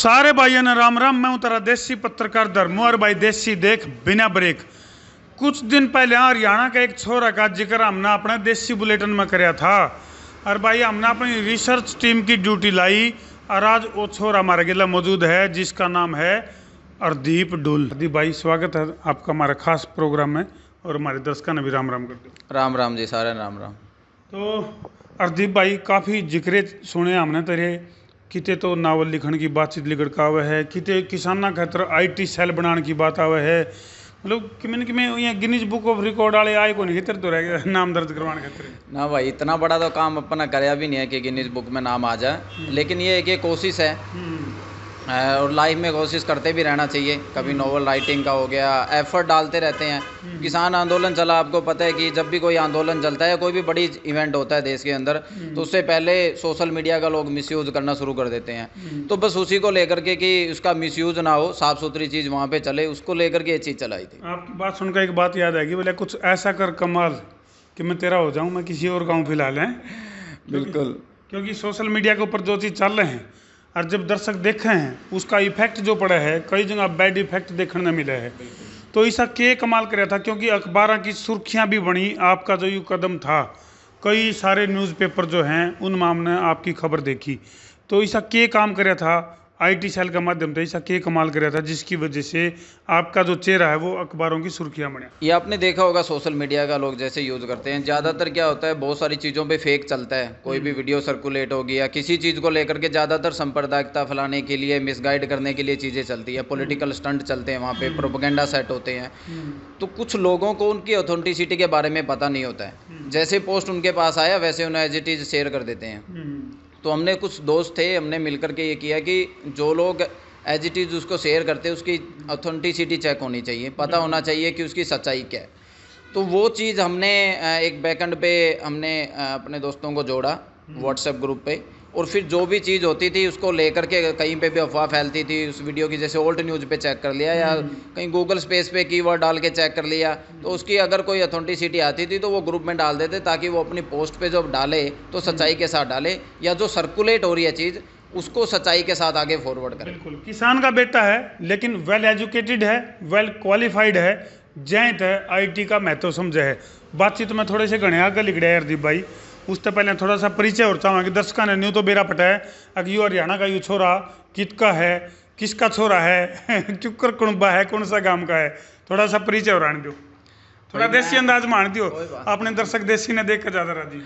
सारे भाइयों ने राम राम। मैं हूं तेरा देसी पत्रकार धर्मू और भाई देसी देख बिना ब्रेक। कुछ दिन पहले हरियाणा का एक छोरा का जिक्र हमने अपने देसी बुलेटिन में कराया था और भाई हमने अपनी रिसर्च टीम की ड्यूटी लाई और आज वो छोरा हमारे गिला मौजूद है जिसका नाम है अर्दीप डुल। अर्दीप भाई स्वागत है आपका हमारे खास प्रोग्राम में और हमारे दर्शकों ने भी राम राम कर दो। राम राम जी, सारे राम राम। तो अर्दीप भाई काफ़ी जिक्रे सुने हमने तेरे, किते तो नावल लिखण की बातचीत लिखड़ का आवे है, किते किसाना खातर IT सेल बनाने की बात आवे है। मतलब किमें यहाँ गिनीज बुक ऑफ रिकॉर्ड वाले आए को नहीं तो रह गया नाम दर्ज करवाने खातिर ना भाई, इतना बड़ा तो काम अपना कराया भी नहीं है कि गिनीज बुक में नाम आ जाए, लेकिन ये एक कोशिश है और लाइफ में कोशिश करते भी रहना चाहिए। कभी नोवेल राइटिंग का हो गया, एफर्ट डालते रहते हैं। किसान आंदोलन चला, आपको पता है कि जब भी कोई आंदोलन चलता है, कोई भी बड़ी इवेंट होता है देश के अंदर, तो उससे पहले सोशल मीडिया का लोग मिसयूज करना शुरू कर देते हैं। तो बस उसी को लेकर के कि उसका मिसयूज ना हो, साफ सुथरी चीज़ वहाँ पे चले, उसको लेकर के ये चीज़ चलाई थी। आपकी बात सुनकर एक बात याद आएगी, बोले कुछ ऐसा कर कमाल कि मैं तेरा हो जाऊँ, मैं किसी और गाँव फिलहाल है। बिल्कुल, क्योंकि सोशल मीडिया के ऊपर जो चीज़ चल रहे हैं और जब दर्शक देखे हैं उसका इफेक्ट जो पड़ा है, कई जगह बैड इफेक्ट देखने को मिला है। तो ऐसा के कमाल कराया था क्योंकि अखबारों की सुर्खियां भी बनी, आपका जो ये कदम था, कई सारे न्यूज़पेपर जो हैं उन मामले आपकी खबर देखी। तो ऐसा के काम कराया था IT सेल के माध्यम से, ऐसा के कमाल कराया था जिसकी वजह से आपका जो चेहरा है वो अखबारों की सुर्खियां बने। ये आपने देखा होगा सोशल मीडिया का लोग जैसे यूज़ करते हैं, ज़्यादातर क्या होता है, बहुत सारी चीज़ों पे फेक चलता है। कोई भी वीडियो सर्कुलेट हो गया, किसी चीज़ को लेकर के ज़्यादातर सांप्रदायिकता फैलाने के लिए, मिसगाइड करने के लिए चीज़ें चलती है। पॉलिटिकल स्टंट चलते हैं, वहाँ पे प्रोपेगेंडा सेट होते हैं। तो कुछ लोगों को उनकी ऑथेंटिसिटी के बारे में पता नहीं होता है। जैसे पोस्ट उनके पास आया वैसे उन्हें एज इट इज़ शेयर कर देते हैं। तो हमने कुछ दोस्त थे, हमने मिलकर के ये किया कि जो लोग एज इट इज़ उसको शेयर करते हैं, उसकी ऑथेंटिसिटी चेक होनी चाहिए, पता होना चाहिए कि उसकी सच्चाई क्या है। तो वो चीज़ हमने एक बैकएंड पे हमने अपने दोस्तों को जोड़ा व्हाट्सएप ग्रुप पे, और फिर जो भी चीज़ होती थी उसको लेकर के, कहीं पे भी अफवाह फैलती थी उस वीडियो की, जैसे ओल्ड न्यूज़ पे चेक कर लिया या कहीं गूगल स्पेस पे कीवर्ड डाल के चेक कर लिया, तो उसकी अगर कोई ऑथेंटिसिटी आती थी तो वो ग्रुप में डाल देते, ताकि वो अपनी पोस्ट पे जब डाले तो सच्चाई के साथ डाले, या जो सर्कुलेट हो रही है चीज़ उसको सच्चाई के साथ आगे फॉरवर्ड करें। बिल्कुल, किसान का बेटा है लेकिन वेल एजुकेटेड है, वेल क्वालिफाइड है, जैत है, IT का महत्व समझे है। बातचीत में थोड़े से घने आगे लिख रहे हैं अर्दीप भाई। उससे पहले थोड़ा सा परिचय और चाहूँगा कि दर्शकों ने न्यू तो बेरा पटा है अगर यू हरियाणा का यू छोरा कितका है, किसका छोरा है, चुक्कर कुणबा है, कौन सा गांव का है, थोड़ा सा परिचय और आने दो, थोड़ा देसी अंदाज मान दियो, अपने दर्शक देसी ने देख कर ज़्यादा राजी।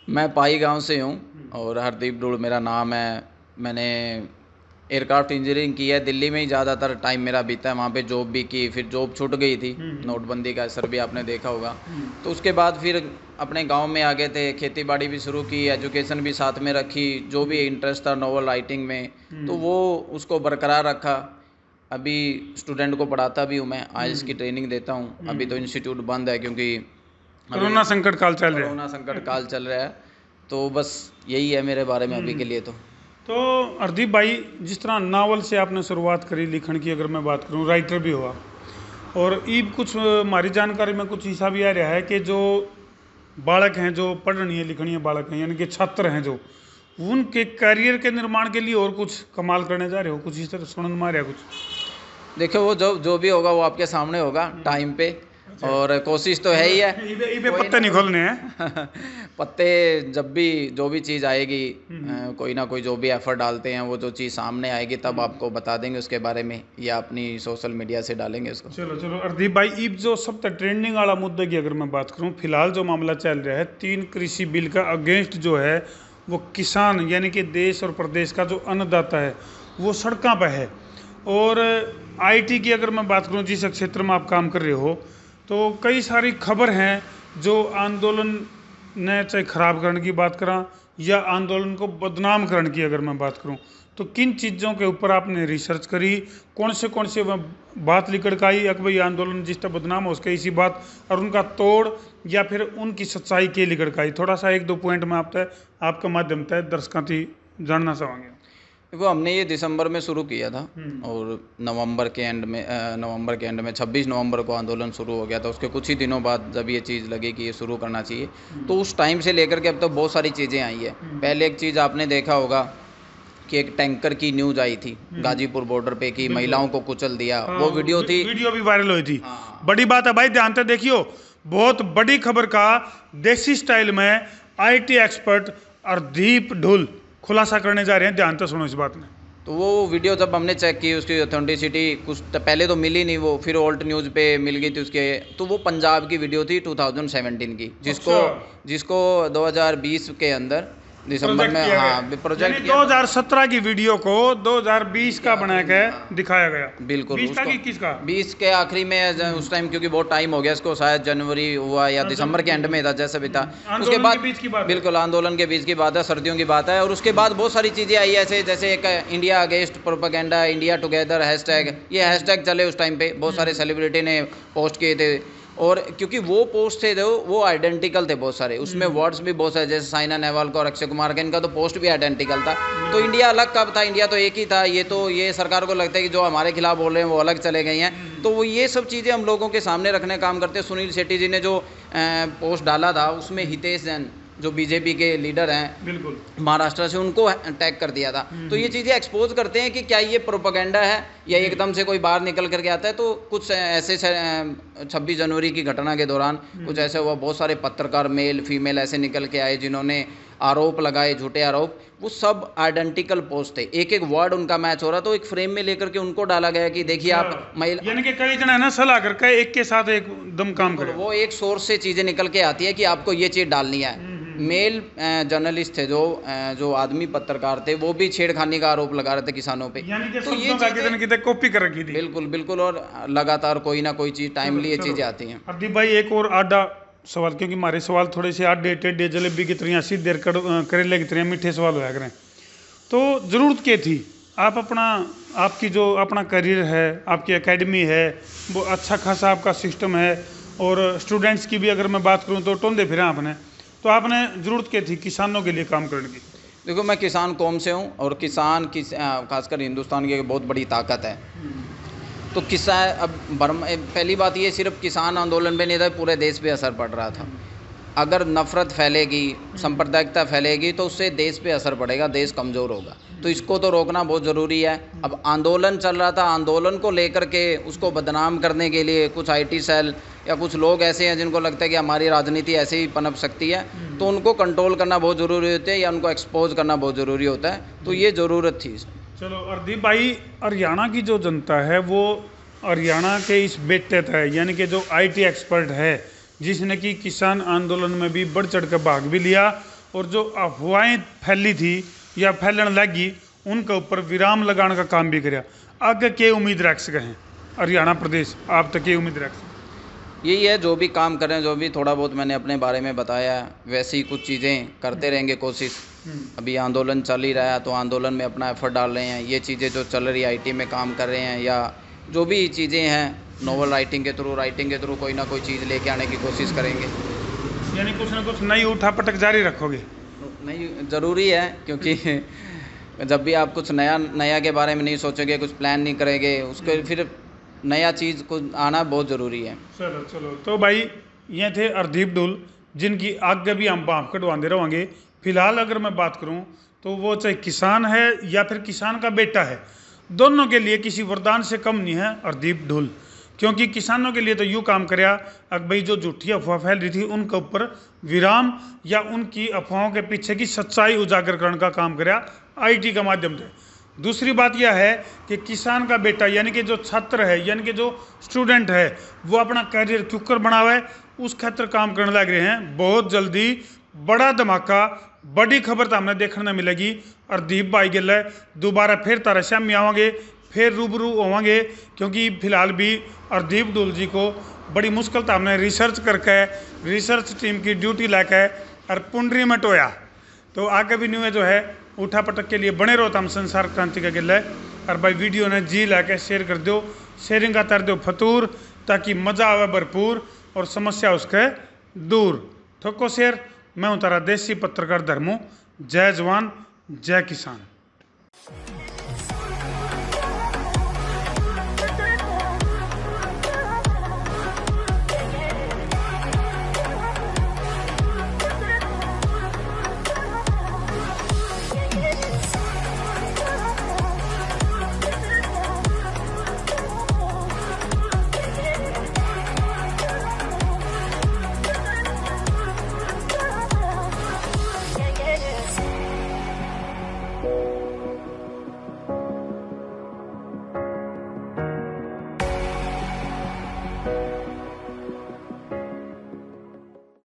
मैं पाई गांव से हूँ और हरदीप डुल मेरा नाम है। मैंने एयरक्राफ्ट इंजीनियरिंग की है, दिल्ली में ही ज़्यादातर टाइम मेरा बीता है, वहाँ पे जॉब भी की, फिर जॉब छूट गई थी, नोटबंदी का असर भी आपने देखा होगा। तो उसके बाद फिर अपने गांव में आ गए थे, खेती बाड़ी भी शुरू की, एजुकेशन भी साथ में रखी, जो भी इंटरेस्ट था नोवेल राइटिंग में तो वो उसको बरकरार रखा। अभी स्टूडेंट को पढ़ाता भी हूँ मैं, IELTS की ट्रेनिंग देता हूँ। अभी तो इंस्टीट्यूट बंद है क्योंकि कोरोना संकट काल चल रहा है। तो बस यही है मेरे बारे में अभी के लिए। तो अर्दीप भाई, जिस तरह नावल से आपने शुरुआत करी लिखण की, अगर मैं बात करूं, राइटर भी हुआ, और ईब कुछ हमारी जानकारी में कुछ ऐसा भी आ रहा है कि जो बालक हैं, जो पढ़नी है लिखनी है बालक हैं, यानी कि छात्र हैं, जो उनके करियर के निर्माण के लिए और कुछ कमाल करने जा रहे हो, कुछ इस तरह सुनने में आ रहा है कुछ? देखो, वो जो भी होगा वो आपके सामने होगा टाइम पे, और कोशिश तो है ही है। पत्ते नहीं खोलने हैं पत्ते जब भी जो भी चीज़ आएगी, कोई ना कोई जो भी एफर्ट डालते हैं, वो जो चीज़ सामने आएगी तब आपको बता देंगे उसके बारे में, या अपनी सोशल मीडिया से डालेंगे उसको। चलो अर्दीप भाई, ईब जो सब तक ट्रेंडिंग वाला मुद्दे की अगर मैं बात करूं, फिलहाल जो मामला चल रहा है 3 कृषि बिल का अगेंस्ट जो है, वो किसान यानी कि देश और प्रदेश का जो अन्नदाता है वो सड़कों पर है। और IT की अगर मैं बात करूं, जिस क्षेत्र में आप काम कर रहे हो, तो कई सारी खबर हैं जो आंदोलन ने चाहे खराब करने की बात करा या आंदोलन को बदनाम करने की अगर मैं बात करूं, तो किन चीज़ों के ऊपर आपने रिसर्च करी, कौन से बात लिखड़ का आई, भाई आंदोलन जिस तरह बदनाम हो उसके इसी बात और उनका तोड़, या फिर उनकी सच्चाई के लिखड़ का आई? थोड़ा सा 1-2 पॉइंट में आपके माध्यम से दर्शकों की जानना चाहेंगे। वो हमने ये दिसंबर में शुरू किया था और नवंबर के एंड में 26 नवंबर को आंदोलन शुरू हो गया था। उसके कुछ ही दिनों बाद जब ये चीज़ लगी कि ये शुरू करना चाहिए, तो उस टाइम से लेकर के अब तो बहुत सारी चीज़ें आई है। पहले एक चीज़ आपने देखा होगा कि एक टैंकर की न्यूज आई थी गाजीपुर बॉर्डर पे कि महिलाओं को कुचल दिया, वो वीडियो थी, वीडियो भी वायरल हुई थी। हाँ। बड़ी बात है भाई, ध्यान से देखियो, बहुत बड़ी खबर का देसी स्टाइल में आईटी एक्सपर्ट अर्दीप ढुल खुलासा करने जा रहे हैं। ध्यान से सुनो इस बात में। तो वो वीडियो जब हमने चेक की, उसकी ऑथेंटिसिटी कुछ पहले तो मिली नहीं, वो फिर ऑल्ट न्यूज़ पे मिल गई थी उसके। तो वो पंजाब की वीडियो थी 2017 की, जिसको 2020 के अंदर दिसंबर में, हाँ, प्रोजेक्ट 2017 की वीडियो को 2020 का बना के दिखाया गया। बिल्कुल 20 का 21 का, 20 के आखिरी में उस टाइम, क्योंकि बहुत टाइम हो गया इसको, शायद जनवरी हुआ या दिसंबर के एंड में था, जैसा भी था। उसके बाद बिल्कुल आंदोलन के बीच की बात है, सर्दियों की बात है। और उसके बाद बहुत सारी चीज़ें आई ऐसे, जैसे एक India against propaganda, India together hashtag, ये हैशटैग चले उस टाइम पे, बहुत सारे सेलिब्रिटी ने पोस्ट किए थे। और क्योंकि वो पोस्ट थे जो वो आइडेंटिकल थे बहुत सारे, उसमें वर्ड्स भी बहुत सारे, जैसे साइना नेहवाल का और अक्षय कुमार का, इनका तो पोस्ट भी आइडेंटिकल था। तो इंडिया अलग कब था? इंडिया तो एक ही था। ये सरकार को लगता है कि जो हमारे खिलाफ बोल रहे हैं वो अलग चले गए हैं। तो वो ये सब चीज़ें हम लोगों के सामने रखने का काम करते हैं। सुनील शेट्टी जी ने जो पोस्ट डाला था, उसमें हितेश जैन जो बीजेपी के लीडर हैं बिल्कुल महाराष्ट्र से, उनको टैग कर दिया था। तो ये चीज़ें एक्सपोज करते हैं कि क्या ये प्रोपेगेंडा है या एकदम से कोई बाहर निकल करके आता है। तो कुछ ऐसे 26 जनवरी की घटना के दौरान कुछ ऐसे हुआ, बहुत सारे पत्रकार मेल फीमेल ऐसे निकल के आए जिन्होंने आरोप लगाए, झूठे आरोप। वो सब आइडेंटिकल पोस्ट थे, एक एक वर्ड उनका मैच हो रहा, तो एक फ्रेम में लेकर के उनको डाला गया कि देखिए आप महिला, यानी कि कई जन है ना सलाह करके एक के साथ एक दम काम करे। वो एक सोर्स से चीज़ें निकल के आती है कि आपको ये चीज़ डालनी है। मेल जर्नलिस्ट थे जो आदमी पत्रकार थे, वो भी छेड़खानी का आरोप लगा रहे थे किसानों पे। यानी कि तो ये कितने कॉपी कर रखी थी। बिल्कुल बिल्कुल, और लगातार कोई ना कोई चीज़ टाइमली ये चीज़ें आती हैं। अर्दीप भाई एक और आधा सवाल, क्योंकि हमारे सवाल थोड़े से आधे टेढ़े जलेबी की तरह सीधे करेले की तरह मीठे सवाल होया करें। तो ज़रूरत क्या थी? आप आपकी जो अपना करियर है, आपकी एकेडमी है, वो अच्छा खासा आपका सिस्टम है, और स्टूडेंट्स की भी अगर मैं बात करूँ तो टोंदे फिर आपने, तो आपने ज़रूरत क्या थी किसानों के लिए काम करने की? देखो, मैं किसान कौम से हूँ, और किसान खासकर हिंदुस्तान की बहुत बड़ी ताकत है। तो किसान अब पहली बात ये, सिर्फ किसान आंदोलन पे नहीं था, पूरे देश पे असर पड़ रहा था। अगर नफ़रत फैलेगी, सांप्रदायिकता फैलेगी, तो उससे देश पे असर पड़ेगा, देश कमज़ोर होगा। तो इसको तो रोकना बहुत ज़रूरी है। अब आंदोलन चल रहा था, आंदोलन को लेकर के उसको बदनाम करने के लिए कुछ आईटी सेल या कुछ लोग ऐसे हैं जिनको लगता है कि हमारी राजनीति ऐसे ही पनप सकती है, तो उनको कंट्रोल करना बहुत ज़रूरी होता है, या उनको एक्सपोज करना बहुत ज़रूरी होता है। तो ये ज़रूरत थी। चलो अर्दीप भाई, हरियाणा की जो जनता है वो हरियाणा के इस बेटे है, यानी कि जो आईटी एक्सपर्ट है, जिसने कि किसान आंदोलन में भी बढ़ चढ़ कर भाग भी लिया, और जो अफवाहें फैली थी या फैलने लगी, उनके ऊपर विराम लगाने का काम भी किया। आगे क्या उम्मीद रख सके हैं हरियाणा प्रदेश, आप तक क्या उम्मीद रख सकें? यही है, जो भी काम करें, जो भी थोड़ा बहुत मैंने अपने बारे में बताया, वैसी कुछ चीज़ें करते रहेंगे कोशिश। अभी आंदोलन चल ही रहा है, तो आंदोलन में अपना एफर्ट डाल रहे हैं। ये चीज़ें जो चल रही आईटी में काम कर रहे हैं, या जो भी चीज़ें हैं, नोवेल राइटिंग के थ्रू कोई ना कोई चीज़ लेके आने की कोशिश करेंगे। यानी कुछ ना कुछ नई उठापटक जारी रखोगे? नहीं, ज़रूरी है, क्योंकि जब भी आप कुछ नया के बारे में नहीं सोचोगे, कुछ प्लान नहीं करेंगे, उसको फिर नया चीज़ को आना बहुत ज़रूरी है। चलो तो भाई, ये थे अर्दीप ढुल, जिनकी आगे भी हम बाँप कटवाते रहेंगे। फिलहाल अगर मैं बात करूं तो वो चाहे किसान है या फिर किसान का बेटा है, दोनों के लिए किसी वरदान से कम नहीं है अर्दीप ढुल। क्योंकि किसानों के लिए तो यूँ काम कराया, अब भाई जो झूठी अफवाह फैल रही थी उनके ऊपर विराम, या उनकी अफवाहों के पीछे की सच्चाई उजागर करने का काम कराया आईटी के माध्यम से। दूसरी बात यह है कि किसान का बेटा, यानी कि जो छात्र है, यानी कि जो स्टूडेंट है, वो अपना करियर क्यों कर बनावे, उस खातर काम करने लग रहे हैं। बहुत जल्दी बड़ा धमाका, बड़ी खबर तो हमें देखने मिलेगी। अर्दीप भाई गिल दोबारा फिर तारा सामने आवेंगे, फिर रूबरू होवेंगे, क्योंकि फिलहाल भी अर्दीप ढुल जी को बड़ी मुश्किल तो हमने रिसर्च करके, रिसर्च टीम की ड्यूटी लाके और पुंडरी में टोया। तो आगे भी न्यू जो है उठा पटक के लिए बने रहो। हम संसार क्रांति का गिल है, और भाई वीडियो ने जी लाके शेयर कर दो, शेयरिंग का कर दो फतूर, ताकि मज़ा आवे भरपूर और समस्या उसके दूर। ठोको शेयर। मैं हूँ तारा देसी पत्रकार धर्मू। जय जवान जय किसान।